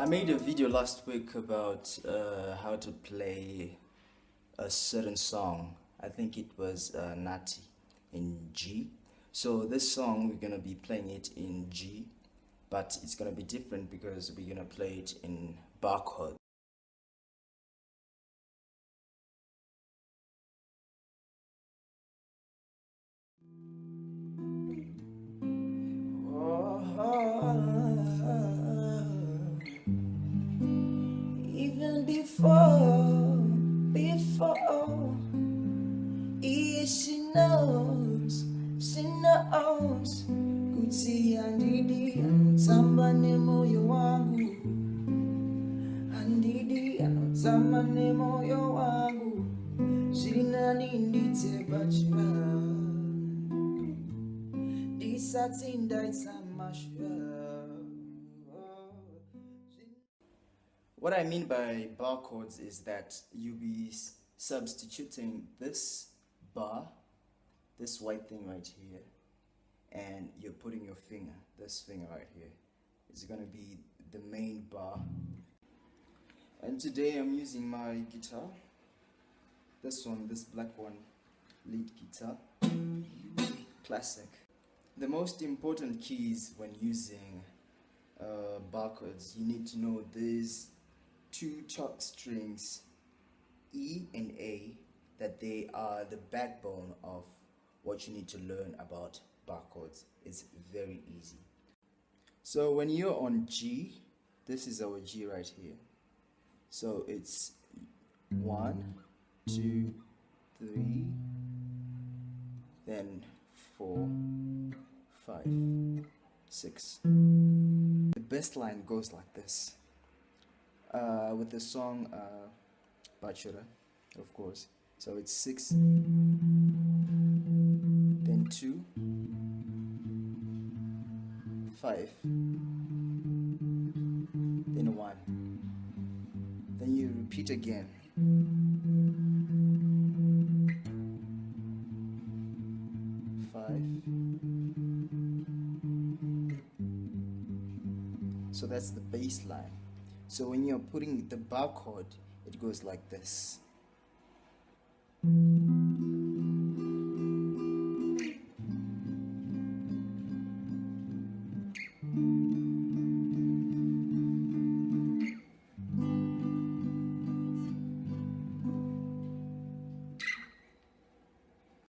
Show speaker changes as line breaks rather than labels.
I made a video last week about how to play a certain song. I think it was Nati in G. So this song we're gonna be playing it in G, but it's gonna be different because we're gonna play it in bar chord.
Even before, yeah, she knows, kuti andidi anotamba nemoyo wangu, andidi anotamba nemoyo wangu, zvinani nditebachira, ndisati ndaita mashura.
What I mean by bar chords is that you'll be substituting this bar, this white thing right here, and you're putting your finger, this finger right here. It's gonna be the main bar. And today I'm using my guitar. This one, this black one, lead guitar, classic. The most important keys when using bar chords, you need to know these two top strings, E and A, that they are the backbone of what you need to learn about bar chords. It's very easy. So when you're on G, this is our G right here. So it's 1, 2, 3, then 4, 5, 6. The best line goes like this. With the song Bachura, of course. So it's 6, then 2, 5, then 1. Then you repeat again. 5. So that's the bass line. So when you're putting the bar chord, it goes like this.